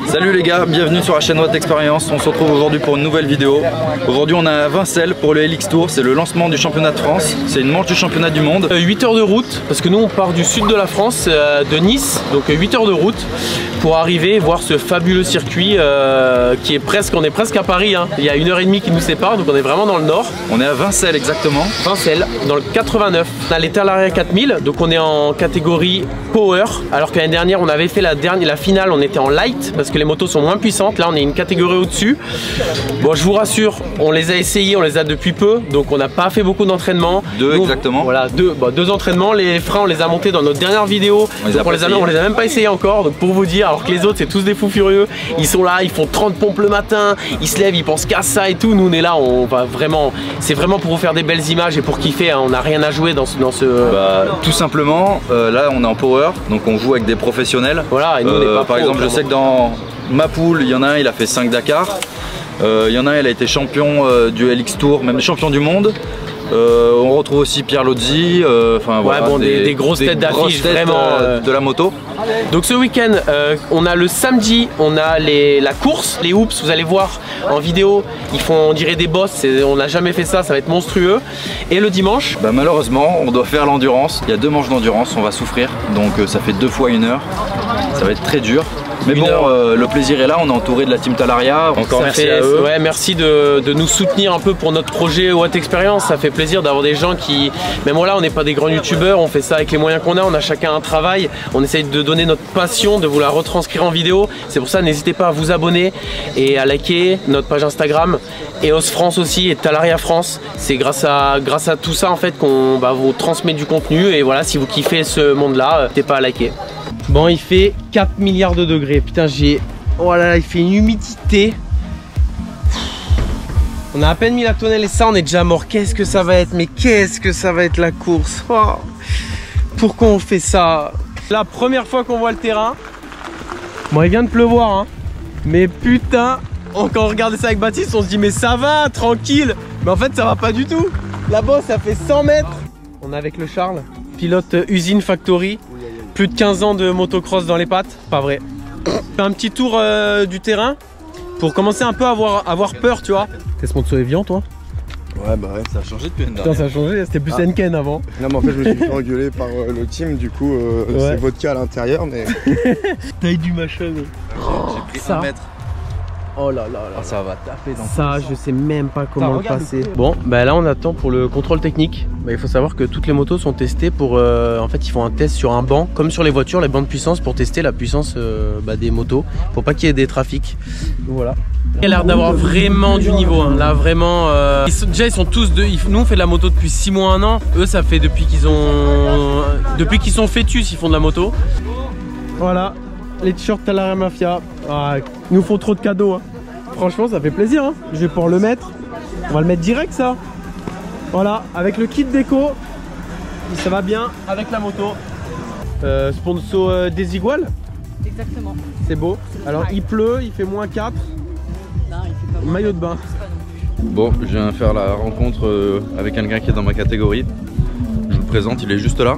Salut les gars, bienvenue sur la chaîne Watt Experience. On se retrouve aujourd'hui pour une nouvelle vidéo. Aujourd'hui on est à Vincelles pour le LX Tour, c'est le lancement du championnat de France. C'est une manche du championnat du monde. 8 heures de route, parce que nous on part du sud de la France, de Nice, donc 8 heures de route pour arriver voir ce fabuleux circuit qui est presque, on est presque à Paris, hein. Il y a 1h30 qui nous sépare, donc on est vraiment dans le nord. On est à Vincelles exactement. Vincelles, dans le 89. On a les Talaria 4000, donc on est en catégorie Power, alors que l'année dernière on avait fait la finale, on était en Light, parce que les motos sont moins puissantes. Là on est une catégorie au-dessus. Bon, je vous rassure, on les a essayés, on les a depuis peu, donc on n'a pas fait beaucoup d'entraînement. Exactement. Voilà, deux entraînements. Les freins on les a montés dans notre dernière vidéo, on les a même pas essayés encore, donc pour vous dire, alors que les autres c'est tous des fous furieux, ils sont là, ils font 30 pompes le matin, ils se lèvent, ils pensent qu'à ça et tout. Nous on est là, on va vraiment, c'est vraiment pour vous faire des belles images et pour kiffer, hein. On n'a rien à jouer dans ce... tout simplement, là on est en Power, donc on joue avec des professionnels. Voilà, et nous on n'est pas par exemple, je sais que dans ma poule, il y en a un, il a fait 5 Dakar. Il y en a un, il a été champion du LX Tour, même champion du monde. On retrouve aussi Pierre Lozzi, enfin voilà, bon, des grosses têtes d'affiche vraiment de la moto. Donc ce week-end, on a le samedi, on a la course, les hoops, vous allez voir en vidéo, ils font, on dirait des boss, on n'a jamais fait ça, ça va être monstrueux. Et le dimanche, malheureusement, on doit faire l'endurance, il y a 2 manches d'endurance, on va souffrir, donc ça fait 2 fois 1 heure, ça va être très dur. Mais bon, le plaisir est là, on est entouré de la team Talaria, encore merci à eux. Ouais, merci de nous soutenir un peu pour notre projet Watt Experience, ça fait plaisir d'avoir des gens qui, même voilà, on n'est pas des grands youtubeurs, on fait ça avec les moyens qu'on a, on a chacun un travail, on essaye de donner notre passion, de vous la retranscrire en vidéo. C'est pour ça, n'hésitez pas à vous abonner et à liker notre page Instagram, EOS France aussi et Talaria France. C'est grâce à tout ça en fait qu'on vous transmet du contenu, et voilà, si vous kiffez ce monde-là, n'hésitez pas à liker. Bon, il fait 4 milliards de degrés. Putain, oh là là, il fait une humidité. On a à peine mis la tonnelle et ça, on est déjà mort. Qu'est-ce que ça va être? Mais qu'est-ce que ça va être la course? Oh, pourquoi on fait ça? La première fois qu'on voit le terrain. Bon, il vient de pleuvoir, hein. Mais putain, quand on regarde ça avec Baptiste, on se dit mais ça va, tranquille. Mais en fait, ça va pas du tout. Là-bas, ça fait 100 mètres. On est avec le Charles, pilote usine factory. Plus de 15 ans de motocross dans les pattes, pas vrai. Fais un petit tour du terrain pour commencer un peu à avoir peur, tu vois. T'es sponsor Evian, toi? Ouais, bah ouais, ça a changé depuis une dernière. Putain, ça a changé, c'était plus Henken avant. Non, mais en fait, je me suis fait engueuler par le team, du coup, c'est vodka à l'intérieur, mais. Taille du machin. J'ai pris 1 mètre. Oh là là là. Ça va taper dans ça, je sais même pas comment le passer. Bon, là on attend pour le contrôle technique. Il faut savoir que toutes les motos sont testées pour... en fait, ils font un test sur un banc, comme sur les voitures, les bancs de puissance, pour tester la puissance des motos, pour pas qu'il y ait des trafics. Donc voilà. Il a l'air d'avoir vraiment du niveau, hein. Là vraiment... Déjà ils sont tous deux... Nous on fait de la moto depuis 6 mois, 1 an. Eux ça fait depuis qu'ils sont fœtus, ils font de la moto. Voilà. Les t-shirts Talaria Mafia, ils nous font trop de cadeaux, hein. Franchement ça fait plaisir, hein. Je vais pouvoir le mettre, on va le mettre direct ça. Voilà, avec le kit déco, ça va bien avec la moto. Sponsor Desigual. Exactement. C'est beau. Alors il pleut, il fait -4. Non, il fait pas maillot de bain. Bon, je viens faire la rencontre avec quelqu'un qui est dans ma catégorie. Je vous le présente, il est juste là.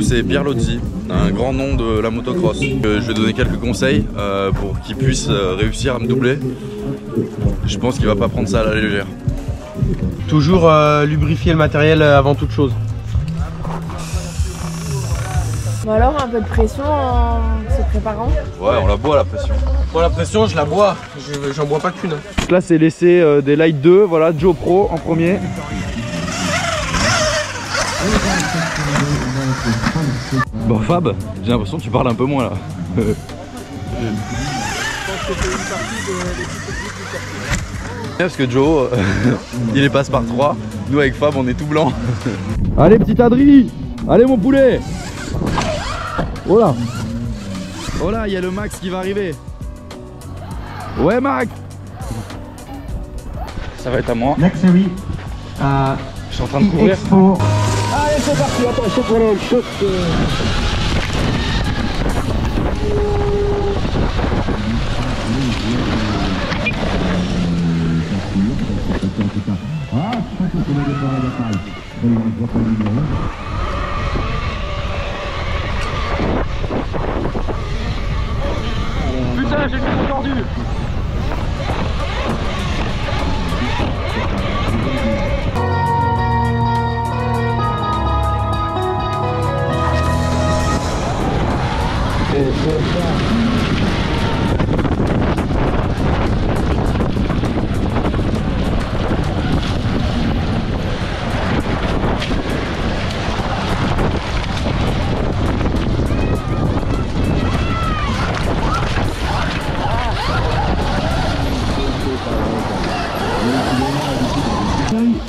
C'est Pierre Lozzi, un grand nom de la motocross. Je vais donner quelques conseils pour qu'il puisse réussir à me doubler. Je pense qu'il va pas prendre ça à la légère. Toujours lubrifier le matériel avant toute chose. Bon alors, un peu de pression en se préparant? Ouais, on la boit la pression. Moi la pression, je la bois, j'en bois pas qu'une. Là c'est l'essai des Light 2, voilà, Joe Pro en premier. Bon Fab, j'ai l'impression que tu parles un peu moins là. Parce que Joe, il est passe par 3. Nous avec Fab on est tout blanc. Allez petit Adri, allez mon poulet. Oh là. Oh là, il y a le Max qui va arriver. Ouais Max. Ça va être à moi. Next série. Je suis en train de courir. Allez, c'est parti, attention pour le shot.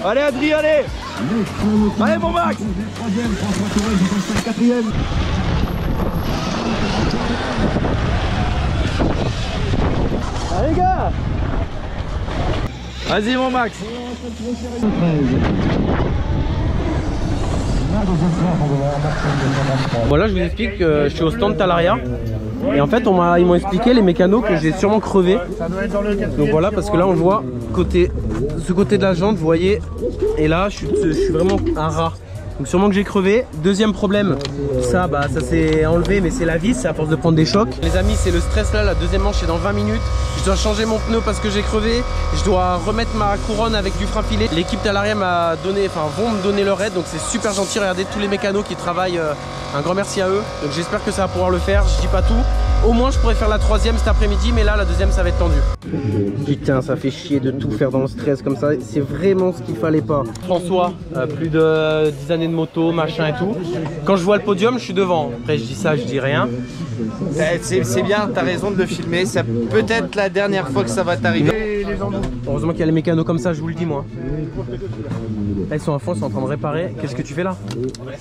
Allez Adri, allez. Allez mon Max. Allez les gars. Vas-y mon Max. Voilà, je vous explique que je suis au stand Talaria. Et en fait, ils m'ont expliqué les mécanos que j'ai sûrement crevé. Donc voilà, parce que là on le voit, ce côté de la jante, vous voyez, et là je suis vraiment un rat. Donc sûrement que j'ai crevé. Deuxième problème, ça s'est enlevé, mais c'est la vis, c'est à force de prendre des chocs. Les amis, c'est le stress là, la deuxième manche c'est dans 20 minutes. Je dois changer mon pneu parce que j'ai crevé. Je dois remettre ma couronne avec du frein filé. L'équipe Talaria m'a donné, vont me donner leur aide, donc c'est super gentil. Regardez tous les mécanos qui travaillent, un grand merci à eux. Donc j'espère que ça va pouvoir le faire, je dis pas tout. Au moins je pourrais faire la troisième cet après-midi, mais là la deuxième ça va être tendu. Putain, ça fait chier de tout faire dans le stress comme ça, c'est vraiment ce qu'il fallait pas. François, plus de 10 années de moto, machin et tout. Quand je vois le podium, je suis devant. Après je dis ça, je dis rien. C'est bien, t'as raison de le filmer, c'est peut-être la dernière fois que ça va t'arriver. Heureusement qu'il y a les mécanos comme ça, je vous le dis moi. Là, ils sont à fond, ils sont en train de réparer. Qu'est-ce que tu fais là?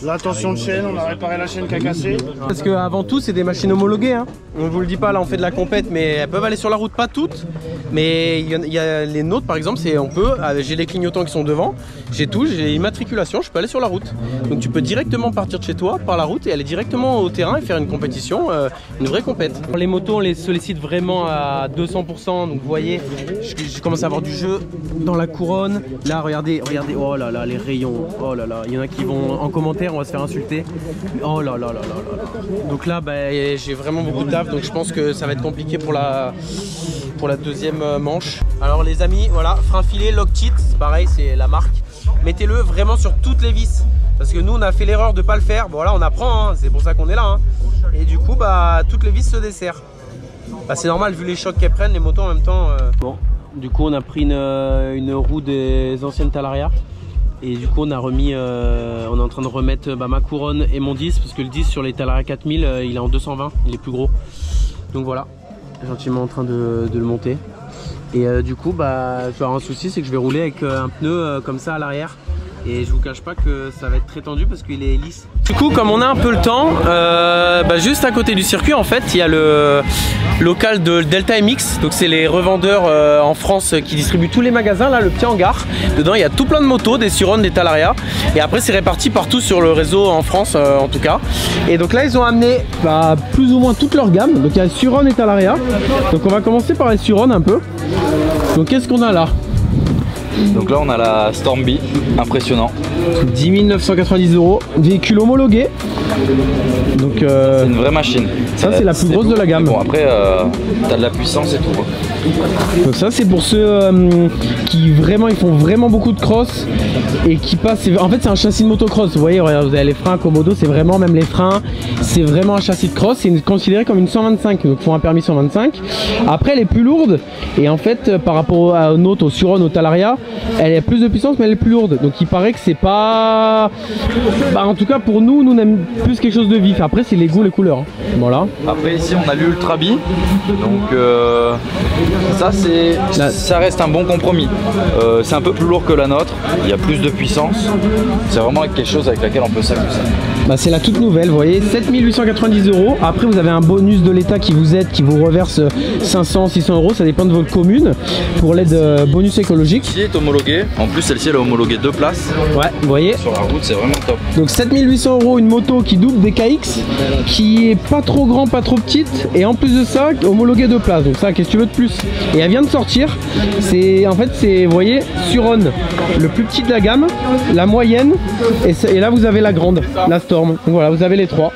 La tension de chaîne, on a réparé la chaîne qui a cassé. Parce que avant tout, c'est des machines homologuées, hein. On vous le dit pas, là on fait de la compète, mais elles peuvent aller sur la route, pas toutes. Mais il y a les nôtres par exemple, j'ai les clignotants qui sont devant, j'ai tout, j'ai immatriculation, je peux aller sur la route. Donc tu peux directement partir de chez toi par la route et aller directement au terrain et faire une compétition, une vraie compète. Les motos, on les sollicite vraiment à 200%, donc vous voyez, je commence à avoir du jeu dans la couronne. Là regardez, oh là là, les rayons, oh là là, il y en a qui vont en commentaire, on va se faire insulter. Oh là là là là là. Donc là, j'ai vraiment beaucoup de taf, donc je pense que ça va être compliqué pour la deuxième manche. Alors les amis, voilà, frein filé, Loctite, c'est pareil, c'est la marque. Mettez-le vraiment sur toutes les vis, parce que nous on a fait l'erreur de pas le faire. Bon là on apprend, hein, c'est pour ça qu'on est là, hein. Et du coup toutes les vis se desserrent. C'est normal vu les chocs qu'elles prennent les motos en même temps. Bon, du coup on a pris une roue des anciennes Talaria. Et du coup on a remis, on est en train de remettre ma couronne et mon 10, parce que le 10 sur les Talaria 4000 il est en 220, il est plus gros. Donc voilà, gentiment en train de le monter. Et du coup je vais avoir un souci, c'est que je vais rouler avec un pneu comme ça à l'arrière. Et je vous cache pas que ça va être très tendu parce qu'il est lisse. Du coup, comme on a un peu le temps, juste à côté du circuit en fait il y a le local de Delta MX. Donc c'est les revendeurs en France qui distribuent tous les magasins, là le petit hangar. Dedans il y a tout plein de motos, des Suron, des Talaria. Et après c'est réparti partout sur le réseau en France en tout cas. Et donc là ils ont amené plus ou moins toute leur gamme. Donc il y a Suron et Talaria. Donc on va commencer par les Suron un peu. Donc qu'est-ce qu'on a là? Donc là on a la Stormby, impressionnant. 10 990 €, véhicule homologué. Donc c'est une vraie machine. Ça c'est la plus grosse de la gamme. Bon après t'as de la puissance et tout. Donc ça c'est pour ceux qui ils font vraiment beaucoup de cross et qui passent. En fait c'est un châssis de motocross. Vous voyez, vous avez les freins Komodo, c'est vraiment même les freins. C'est vraiment un châssis de cross. C'est considéré comme une 125. Donc il faut un permis 125. Après elle est plus lourde et en fait par rapport aux nôtres, au Suron, au Talaria, elle a plus de puissance mais elle est plus lourde. Donc il paraît que c'est pas. En tout cas pour nous on aime plus quelque chose de vif. Après c'est les goûts, les couleurs. Hein. Voilà. Après ici on a l'Ultra Bee. Donc ça reste un bon compromis. C'est un peu plus lourd que la nôtre, il y a plus de puissance. C'est vraiment quelque chose avec laquelle on peut s'amuser. C'est la toute nouvelle, vous voyez, 7 890 €. Après vous avez un bonus de l'État qui vous aide, qui vous reverse 500, 600 €, ça dépend de votre commune, pour l'aide bonus écologique. Celle-ci est homologuée, en plus celle-ci elle est homologuée 2 places. Ouais, vous voyez. Sur la route c'est vraiment top. Donc 7 800 € une moto qui double des KX, qui est pas trop grand, pas trop petite, et en plus de ça, homologuée 2 places. Donc ça, qu'est-ce que tu veux de plus? Et elle vient de sortir, en fait c'est, vous voyez, Suron, le plus petit de la gamme, la moyenne, et là vous avez la grande, la Storm. Storm. Donc voilà, vous avez les 3.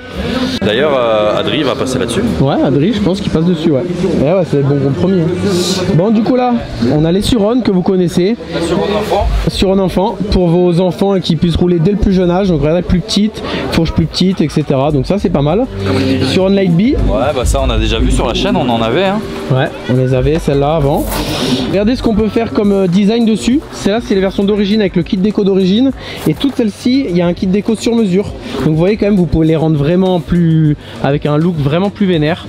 D'ailleurs, Adri va passer là-dessus. Ouais, Adri, je pense qu'il passe dessus, ouais. Et ouais, c'est le bon compromis. Bon, du coup là, on a les Suron que vous connaissez. Suron enfant. Pour vos enfants qui puissent rouler dès le plus jeune âge. Donc regardez, plus petite, fourche plus petite, etc. Donc ça, c'est pas mal. Suron Light B. Ouais, bah ça, on a déjà vu sur la chaîne, on en avait. Hein. Ouais, on les avait, celle-là avant. Regardez ce qu'on peut faire comme design dessus. Celle-là, c'est les versions d'origine avec le kit déco d'origine. Et toutes celles-ci, il y a un kit déco sur mesure. Donc vous voyez quand même, vous pouvez les rendre vraiment plus... avec un look vraiment plus vénère.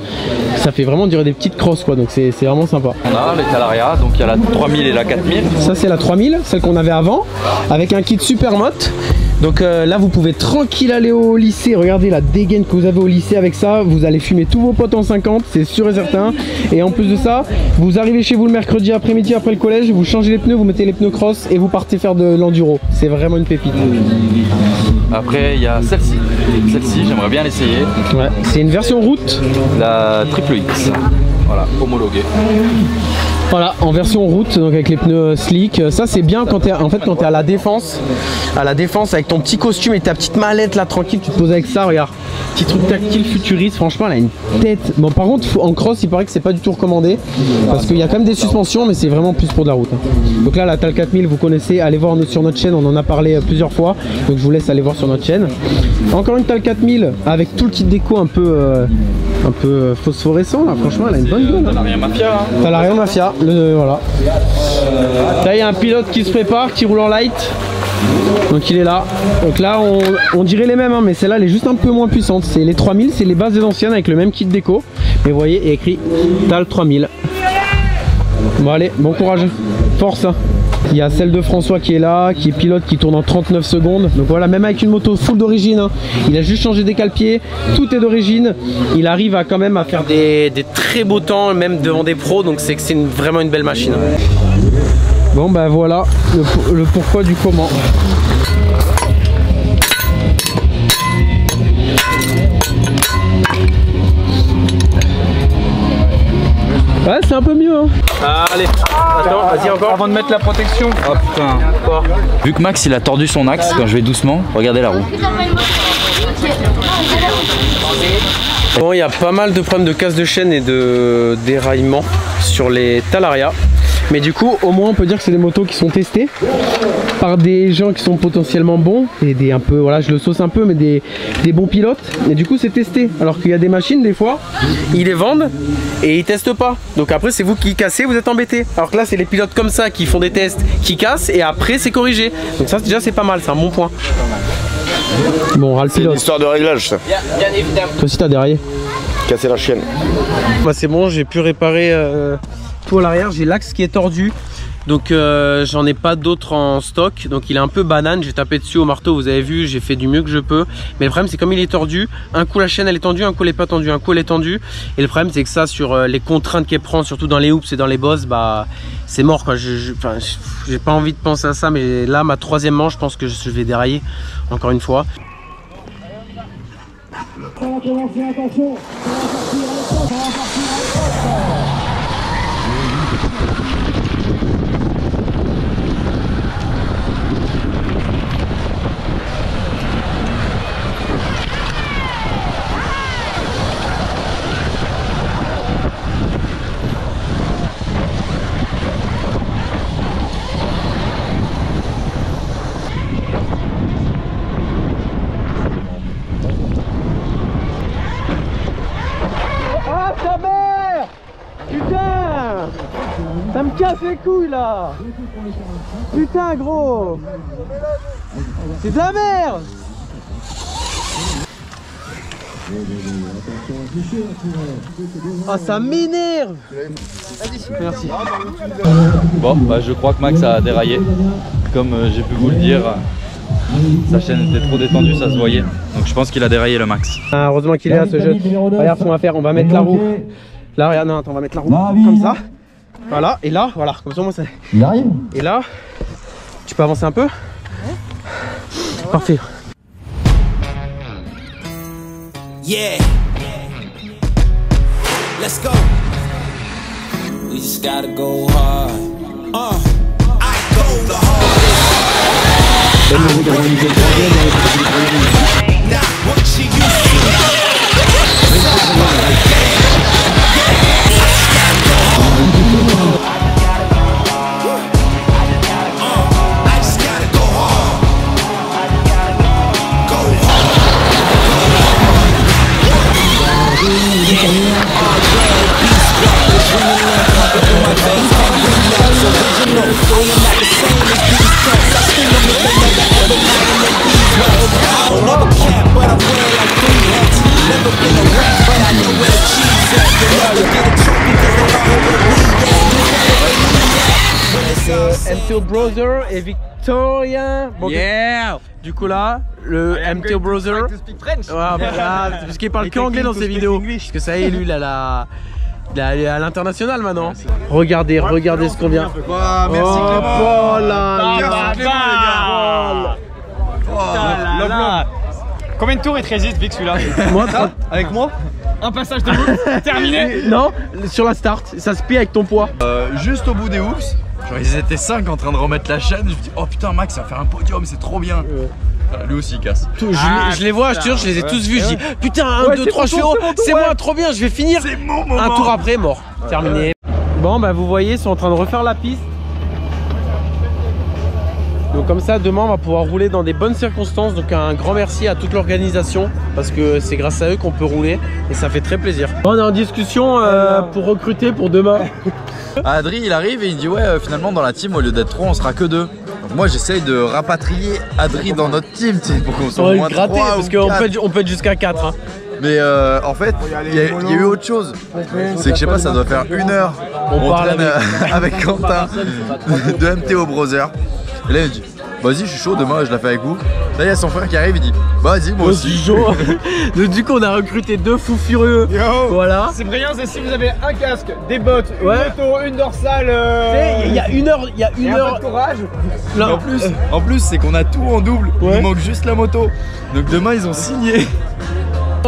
Ça fait vraiment durer des petites crosses quoi, donc c'est vraiment sympa. On a les Talaria, donc il y a la 3000 et la 4000. Ça c'est la 3000, celle qu'on avait avant, avec un kit super motte. Donc là vous pouvez tranquille aller au lycée. Regardez la dégaine que vous avez au lycée avec ça. Vous allez fumer tous vos potes en 50, c'est sûr et certain. Et en plus de ça, vous arrivez chez vous le mercredi après-midi après le collège, vous changez les pneus, vous mettez les pneus cross et vous partez faire de l'enduro. C'est vraiment une pépite. Après il y a celle-ci. Celle-ci j'aimerais bien l'essayer. Ouais, c'est une version route. La triple X. Voilà, homologuée. Voilà, en version route, donc avec les pneus slick. Ça c'est bien quand t'es en fait quand t'es à la défense avec ton petit costume et ta petite mallette là tranquille, tu te poses avec ça, regarde. Petit truc tactile futuriste, franchement elle a une tête. Bon par contre en cross il paraît que c'est pas du tout recommandé parce qu'il y a quand même des suspensions mais c'est vraiment plus pour de la route. Donc là la Tal 4000 vous connaissez, allez voir sur notre chaîne, on en a parlé plusieurs fois. Donc je vous laisse aller voir sur notre chaîne. Encore une Tal 4000 avec tout le kit déco un peu phosphorescent là, franchement elle a une bonne gueule. Talaria Mafia. Hein. Talaria Mafia, voilà. Là il y a un pilote qui se prépare, qui roule en light. Donc il est là. Donc là on dirait les mêmes hein, mais celle-là elle est juste un peu moins puissante. C'est les 3000, c'est les bases des anciennes avec le même kit déco. Mais vous voyez il y a écrit Tal 3000. Bon allez, bon courage, force hein. Il y a celle de François qui est là, qui est pilote, qui tourne en 39 secondes. Donc voilà, même avec une moto full d'origine, hein. Il a juste changé des cale-pieds, tout est d'origine. Il arrive à quand même à faire des très beaux temps, même devant des pros. Donc c'est que c'est vraiment une belle machine. Bon bah voilà le pourquoi du comment. Ouais, c'est un peu mieux hein. Allez, attends, vas-y encore. Avant de mettre la protection. Oh putain. Quoi ? Vu que Max il a tordu son axe quand je vais doucement, regardez la roue. Bon, il y a pas mal de problèmes de casse de chaîne et de déraillement sur les Talaria. Mais du coup, au moins on peut dire que c'est des motos qui sont testées par des gens qui sont potentiellement bons et des un peu, voilà, je le sauce un peu, mais des bons pilotes. Et du coup, c'est testé. Alors qu'il y a des machines, des fois, ils les vendent et ils testent pas. Donc après, c'est vous qui cassez, vous êtes embêtés. Alors que là, c'est les pilotes comme ça qui font des tests, qui cassent et après, c'est corrigé. Donc ça, déjà, c'est pas mal, c'est un bon point. Bon, on aura le pilote. C'est une histoire de réglage ça. Bien évidemment. Toi aussi, t'as derrière. Casser la chaîne. Bah, c'est bon, j'ai pu réparer tout à l'arrière. J'ai l'axe qui est tordu. Donc j'en ai pas d'autres en stock. Donc il est un peu banane. J'ai tapé dessus au marteau, vous avez vu, j'ai fait du mieux que je peux. Mais le problème c'est comme il est tordu, un coup la chaîne elle est tendue, un coup elle est pas tendue, un coup elle est tendue. Et le problème c'est que ça sur les contraintes qu'elle prend, surtout dans les hoops et dans les bosses, bah c'est mort quoi. J'ai pas envie de penser à ça, mais là ma troisième manche, je pense que je vais dérailler encore une fois. Ça me casse les couilles là. Putain gros, c'est de la merde. Ah ça m'énerve. Merci. Bon bah je crois que Max a déraillé. Comme j'ai pu vous le dire, sa chaîne était trop détendue, ça se voyait. Donc je pense qu'il a déraillé le Max. Ah, heureusement qu'il est là ce jeu. Regarde ce qu'on va faire, on va mettre la roue. Là regarde, non attends, on va mettre la roue comme ça. Voilà, et là, voilà, comme ça moi ça. Il arrive. Et là, tu peux avancer un peu. Parfait. Yeah. Let's go. We just gotta go hard. I go the hardest. not what she used to. I just gotta go hard. Go hard. I'll never cap, but I wear like 3 hats. Never been a rap, but I know where the cheese at. They never get a trophy cause they all know where we at. MTO Brother et Victoria. Bon, Yeah. du coup là, le MTO Brother. Parce qu'il parle que anglais dans ses vidéos. Parce que ça y est, lui, il est à l'international maintenant. Regardez ce qu'on vient. Merci Clément. Oh là là. Combien de tours il te résiste, Vic, celui-là? Moi, Avec moi Un passage de boucle, terminé. non, sur la start, ça se plie avec ton poids. Juste au bout des hoops, genre ils étaient 5 en train de remettre la chaîne. Je me dis, oh putain, Max, ça va faire un podium, c'est trop bien. Lui aussi il casse. Je les vois, je te jure, je les ai tous vus. Je dis, putain, 1, 2, 3, je fais, oh, c'est moi, trop bien, je vais finir. C'est mon moment. Un tour après, mort. Terminé. Bon, bah vous voyez, ils sont en train de refaire la piste. Donc comme ça, demain, on va pouvoir rouler dans des bonnes circonstances. Donc un grand merci à toute l'organisation parce que c'est grâce à eux qu'on peut rouler et ça fait très plaisir. On est en discussion pour recruter pour demain. Adri il arrive et il dit ouais finalement dans la team au lieu d'être 3 on sera que 2. Donc moi j'essaye de rapatrier Adri dans notre team pour qu'on soit au moins 3 parce qu'on peut être jusqu'à 4 hein. Mais en fait il y a eu autre chose. C'est que je sais pas, ça doit faire 1 heure. On parle avec Quentin de MTO Brother. Et là il me dit vas-y je suis chaud, demain je la fais avec vous. Là il y a son frère qui arrive, il dit bah vas-y moi aussi. Donc du coup on a recruté 2 fous furieux. Yo. Voilà. C'est brillant, c'est si vous avez un casque, des bottes, une moto, une dorsale. Il y a une heure, de courage. Là, En plus c'est qu'on a tout en double. Il nous manque juste la moto. Donc demain ils ont signé.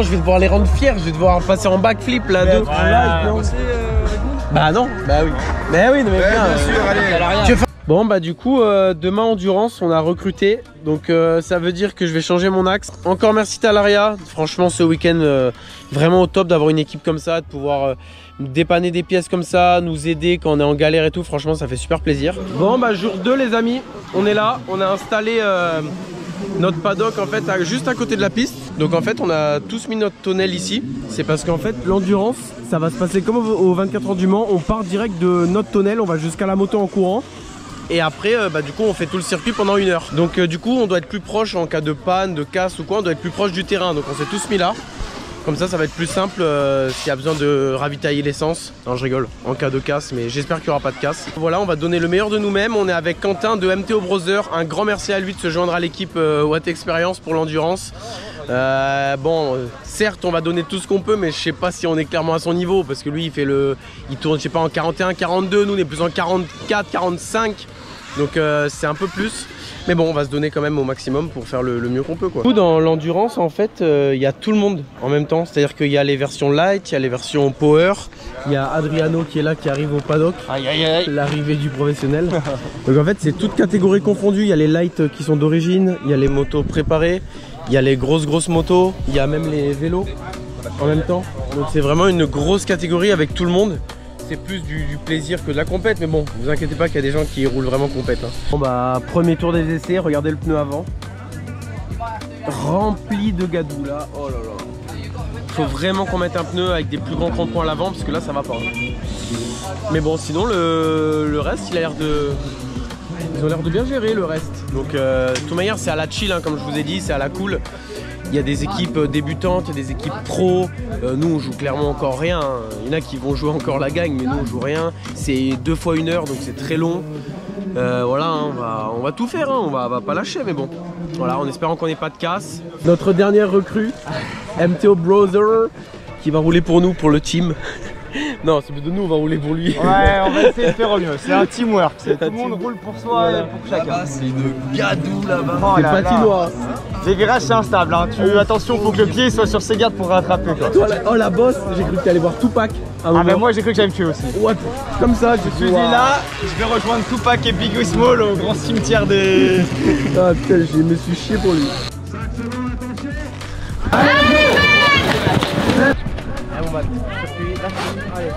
Je vais devoir les rendre fiers, je vais devoir passer en backflip là. Bah non, bah oui. Mais oui, mais bien sûr, allez. Bon bah du coup demain Endurance on a recruté. Donc ça veut dire que je vais changer mon axe. Encore merci Talaria. Franchement ce week-end vraiment au top d'avoir une équipe comme ça, de pouvoir dépanner des pièces comme ça, nous aider quand on est en galère et tout. Franchement ça fait super plaisir. Bon bah jour 2 les amis, on est là, on a installé notre paddock en fait juste à côté de la piste. Donc en fait on a tous mis notre tonnelle ici. C'est parce qu'en fait l'endurance ça va se passer comme aux 24 heures du Mans. On part direct de notre tonnelle, on va jusqu'à la moto en courant. Et après bah, du coup on fait tout le circuit pendant 1 heure. Donc du coup on doit être plus proche en cas de panne, de casse ou quoi. On doit être plus proche du terrain. Donc on s'est tous mis là. Comme ça va être plus simple s'il y a besoin de ravitailler l'essence. Non je rigole, en cas de casse, mais j'espère qu'il n'y aura pas de casse. Voilà, on va donner le meilleur de nous-mêmes. On est avec Quentin de MTO Brother. Un grand merci à lui de se joindre à l'équipe Watt Experience pour l'endurance. Bon, certes on va donner tout ce qu'on peut, mais je sais pas si on est clairement à son niveau. Parce que lui il tourne je sais pas en 41, 42, nous on est plus en 44, 45. Donc c'est un peu plus. Mais bon on va se donner quand même au maximum pour faire le mieux qu'on peut quoi. Dans l'endurance en fait il y a tout le monde en même temps. C'est à dire qu'il y a les versions light, il y a les versions power. Il y a Adriano qui est là, qui arrive au paddock. Aïe aïe aïe. L'arrivée du professionnel. Donc en fait c'est toutes catégories confondues. Il y a les light qui sont d'origine, il y a les motos préparées, il y a les grosses motos, il y a même les vélos en même temps. Donc c'est vraiment une grosse catégorie avec tout le monde. C'est plus du plaisir que de la compète, mais bon, vous inquiétez pas qu'il y a des gens qui roulent vraiment compète. Hein. Bon bah, premier tour des essais, regardez le pneu avant. Rempli de gadou là, oh là là. Faut vraiment qu'on mette un pneu avec des plus grands crampons à l'avant, parce que là ça va pas. Hein. Mais bon, sinon le reste, il a l'air de... Ils ont l'air de bien gérer le reste. Donc de toute manière c'est à la chill, hein, comme je vous ai dit, c'est à la cool. Il y a des équipes débutantes, il y a des équipes pro. Nous on joue clairement encore rien. Il y en a qui vont jouer encore la gagne, mais nous on joue rien. C'est 2 fois 1 heure, donc c'est très long. Voilà, hein, on va tout faire, hein, on va pas lâcher, mais bon. Voilà, en espérant qu'on n'ait pas de casse. Notre dernière recrue, MTO Brother, qui va rouler pour nous, pour le team. Non, c'est plutôt nous, on va rouler pour lui. Ouais, on va essayer de faire au mieux. C'est un teamwork. Tout le monde roule pour soi et pour chacun. C'est une gadou là-bas. Oh, c'est patinoire. Les virages, c'est instable. Hein. Attention, faut que le pied soit sur ses gardes pour rattraper. Quoi. Oh la bosse, j'ai cru que tu allais voir Tupac. Ah bah moi j'ai cru que j'allais me tuer aussi. Ouais, comme ça, je suis dit là, je vais rejoindre Tupac et Biggie Small au grand cimetière des... Ah putain, je me suis chié pour lui. mon bat. Appuie, lâche. Allez.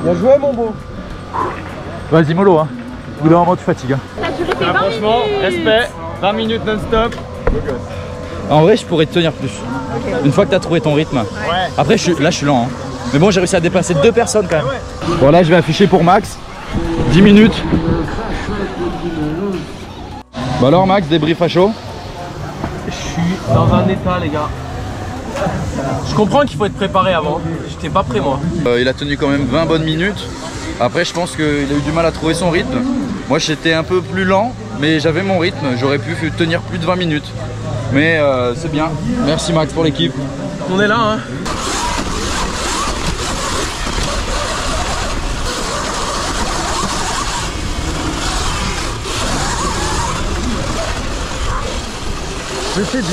Bien joué mon beau. Vas-y mollo hein. Au bout d'un moment tu fatigues hein. Franchement, respect, 20 minutes non-stop. En vrai je pourrais te tenir plus. Une fois que tu as trouvé ton rythme. Après là je suis lent hein. Mais bon j'ai réussi à dépasser 2 personnes quand même. Bon là je vais afficher pour Max 10 minutes. Bah alors Max, débrief à chaud. Je suis dans un état les gars. Je comprends qu'il faut être préparé avant. J'étais pas prêt moi. Il a tenu quand même 20 bonnes minutes. Après je pense qu'il a eu du mal à trouver son rythme. Moi j'étais un peu plus lent mais j'avais mon rythme. J'aurais pu tenir plus de 20 minutes. Mais c'est bien. Merci Max pour l'équipe. On est là hein. Je fais dur.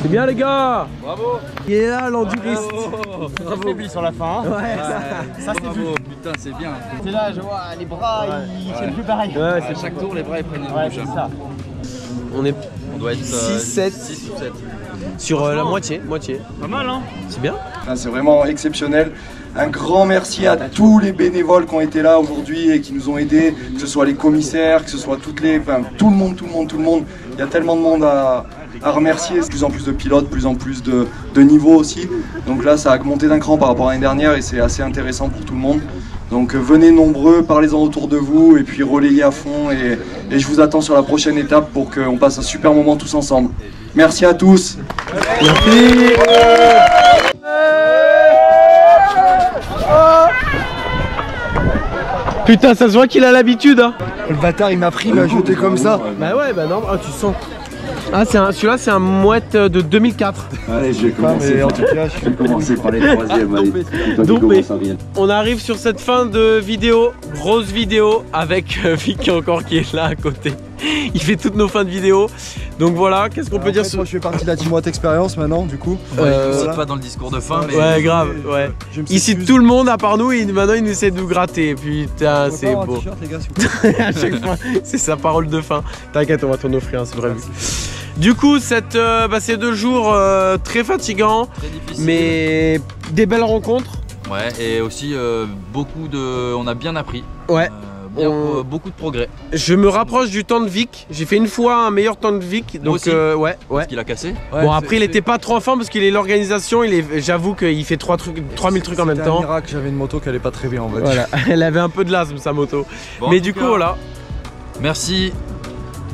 C'est bien les gars. Bravo. Il est là l'enduriste. Bravo. Faibli sur la fin. Hein. Ouais. Ça c'est dur. Putain c'est bien. C'est là, je vois les bras, ils tiennent plus pareil. Ouais, À chaque tour les bras ils prennent une ouais, bouche. c'est ça. On doit être 6 ou 7 sur la moitié. Pas mal hein. C'est bien. C'est vraiment exceptionnel. Un grand merci à tous les bénévoles qui ont été là aujourd'hui et qui nous ont aidés, que ce soit les commissaires, que ce soit tout le monde. Il y a tellement de monde à remercier. De plus en plus de pilotes, de plus en plus de niveaux aussi. Donc là, ça a augmenté d'un cran par rapport à l'année dernière et c'est assez intéressant pour tout le monde. Donc venez nombreux, parlez-en autour de vous et puis relayez à fond. Et je vous attends sur la prochaine étape pour qu'on passe un super moment tous ensemble. Merci à tous. Merci. Putain, ça se voit qu'il a l'habitude hein. Le bâtard il m'a pris, il m'a jeté comme ça. Bah ouais, bah non, tu sens. Ah, celui-là c'est un mouette de 2004. Allez, je vais commencer. En tout cas, Je vais commencer par les troisièmes. Allez. Toi, tu Donc, commences à rien. On arrive sur cette fin de vidéo, grosse vidéo avec Vic encore qui est là à côté. Il fait toutes nos fins de vidéo. Donc voilà, qu'est-ce qu'on peut dire sur... Moi, je fais partie de la Team Watt Experience maintenant, du coup. C'est pas dans le discours de fin mais... Ouais, grave, ouais. Il cite tout le monde à part nous et maintenant il essaie de nous gratter. Putain, c'est beau. À chaque fois, c'est sa parole de fin. T'inquiète, on va t'en offrir, c'est vrai. Du coup, ces 2 jours très fatigants, mais des belles rencontres. Ouais, et aussi on a bien appris. Ouais. Beaucoup de progrès. Je me rapproche du temps de Vic. J'ai fait une fois un meilleur temps de Vic. Donc ouais. Parce qu'il a cassé. Bon après il était pas trop en forme parce qu'il est l'organisation. J'avoue qu'il fait 3000 trucs en même temps. C'est un miracle, j'avais une moto qui allait pas très bien en fait. Voilà. Elle avait un peu de l'asthme sa moto. Bon, mais du coup voilà. Merci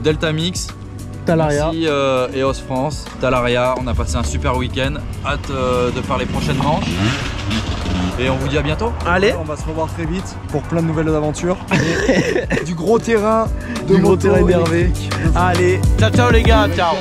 Delta Mix. Talaria. Merci EOS France, Talaria. On a passé un super week-end. Hâte de faire les prochaines manches. Et on vous dit à bientôt. Allez. On va se revoir très vite pour plein de nouvelles aventures. Et du gros terrain, du gros terrain énervé. Allez, ciao ciao les gars, ciao.